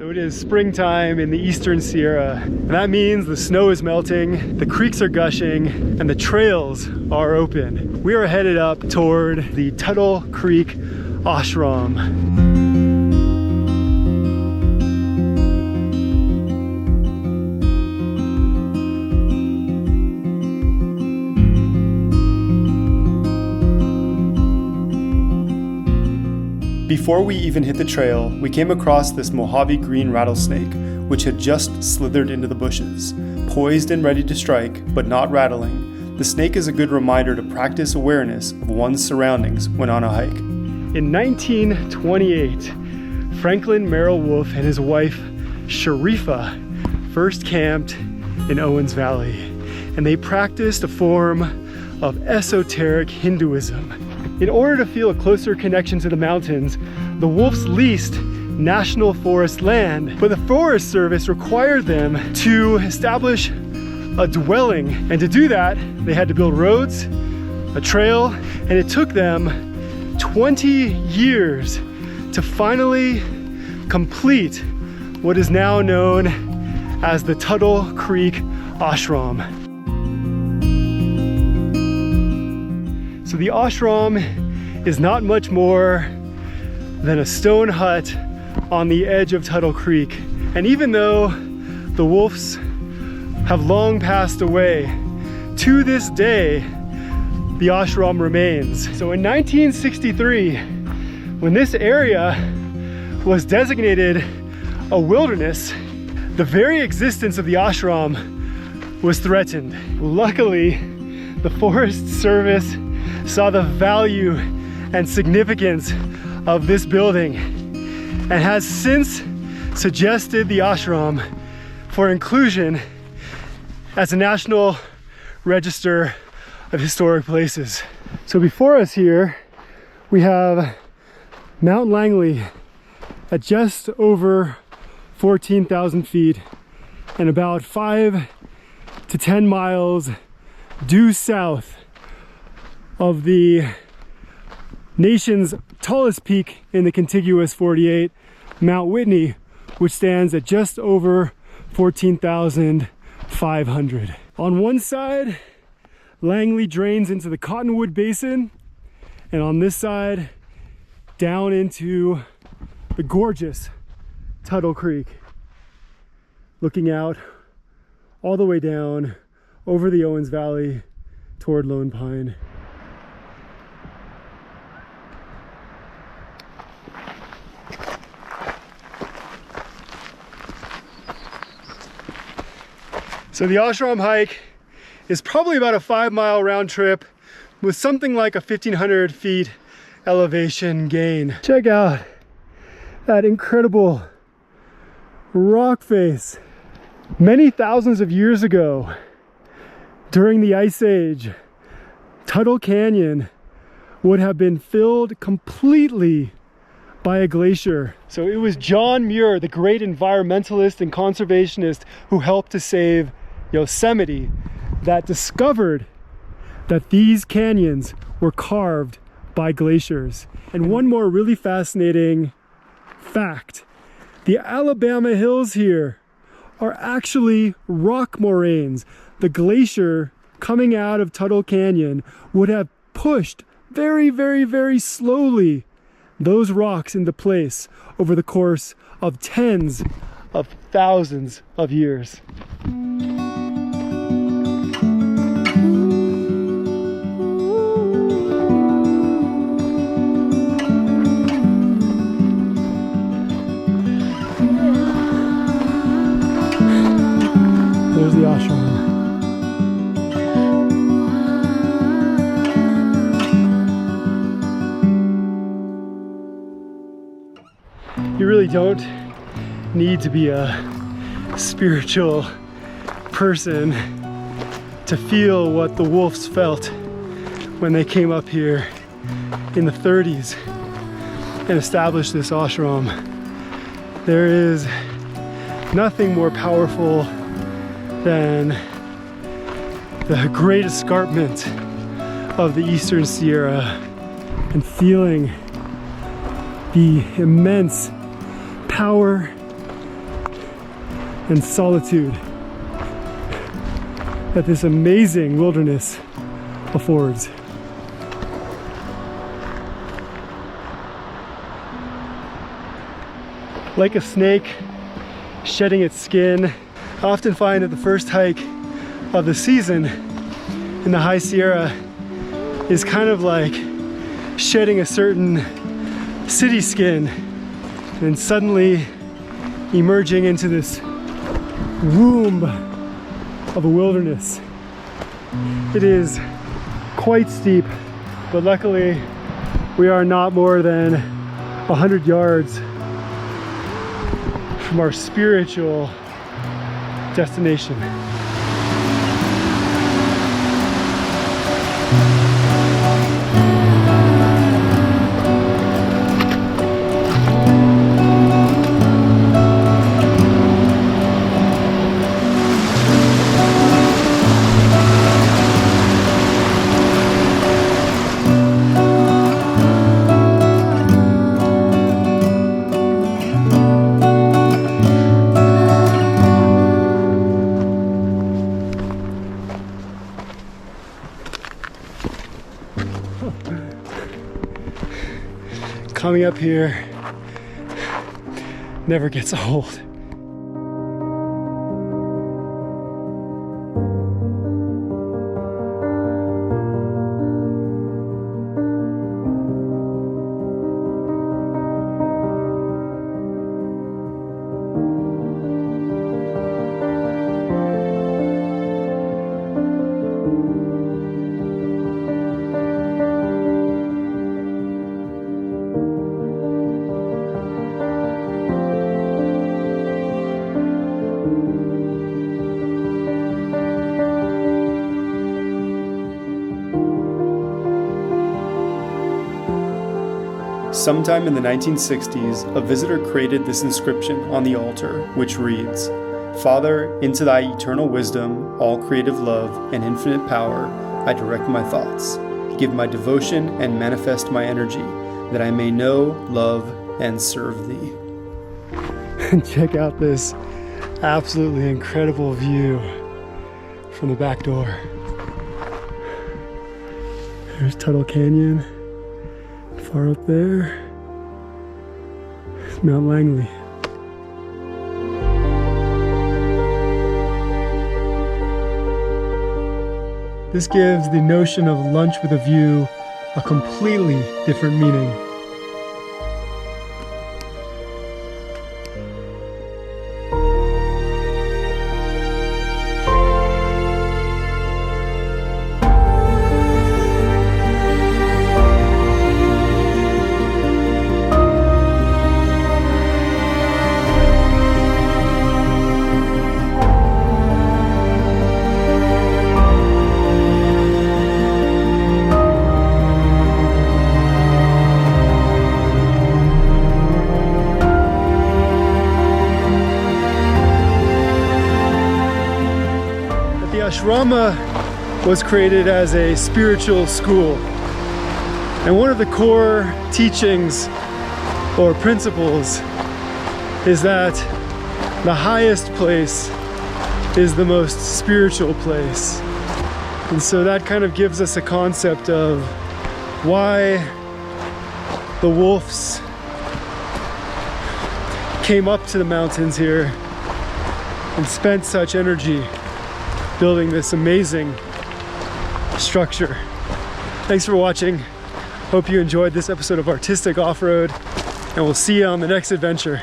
So it is springtime in the Eastern Sierra, and that means the snow is melting, the creeks are gushing, and the trails are open. We are headed up toward the Tuttle Creek Ashram. Before we even hit the trail, we came across this Mojave green rattlesnake, which had just slithered into the bushes. Poised and ready to strike, but not rattling, the snake is a good reminder to practice awareness of one's surroundings when on a hike. In 1928, Franklin Merrill Wolfe and his wife, Sharifa, first camped in Owens Valley, and they practiced a form of esoteric Hinduism. In order to feel a closer connection to the mountains, the Wolfes leased national forest land, but the Forest Service required them to establish a dwelling. And to do that, they had to build roads, a trail, and it took them 20 years to finally complete what is now known as the Tuttle Creek Ashram. So the ashram is not much more than a stone hut on the edge of Tuttle Creek. And even though the Wolfes have long passed away, to this day, the ashram remains. So in 1963, when this area was designated a wilderness, the very existence of the ashram was threatened. Luckily, the Forest Service saw the value and significance of this building and has since suggested the ashram for inclusion as a National Register of Historic Places. So before us here, we have Mount Langley at just over 14,000 feet and about 5 to 10 miles due south of the nation's tallest peak in the contiguous 48, Mount Whitney, which stands at just over 14,500. On one side, Langley drains into the Cottonwood Basin, and on this side, down into the gorgeous Tuttle Creek, looking out all the way down over the Owens Valley toward Lone Pine. So the ashram hike is probably about a 5-mile round trip with something like a 1,500 feet elevation gain. Check out that incredible rock face. Many thousands of years ago, during the Ice Age, Tuttle Canyon would have been filled completely by a glacier. So it was John Muir, the great environmentalist and conservationist who helped to save Yosemite, that discovered that these canyons were carved by glaciers. And one more really fascinating fact, the Alabama hills here are actually rock moraines. The glacier coming out of Tuttle Canyon would have pushed very, very, very slowly those rocks into place over the course of tens of thousands of years. There's the ashram. You really don't need to be a spiritual person to feel what the Wolfes felt when they came up here in the 30s and established this ashram. There is nothing more powerful than the great escarpment of the Eastern Sierra and feeling the immense power and solitude that this amazing wilderness affords. Like a snake shedding its skin, I often find that the first hike of the season in the High Sierra is kind of like shedding a certain city skin and suddenly emerging into this womb of a wilderness. It is quite steep, but luckily we are not more than 100 yards from our spiritual destination. Coming up here never gets old. Sometime in the 1960s, a visitor created this inscription on the altar, which reads, "Father, into thy eternal wisdom, all creative love, and infinite power, I direct my thoughts. Give my devotion and manifest my energy, that I may know, love, and serve thee." And check out this absolutely incredible view from the back door. There's Tuttle Canyon. Far up there is Mount Langley. This gives the notion of lunch with a view a completely different meaning. Ashrama was created as a spiritual school, and one of the core teachings or principles is that the highest place is the most spiritual place. And so that kind of gives us a concept of why the wolves came up to the mountains here and spent such energy building this amazing structure. Thanks for watching. Hope you enjoyed this episode of Artistic Off-Road, and we'll see you on the next adventure.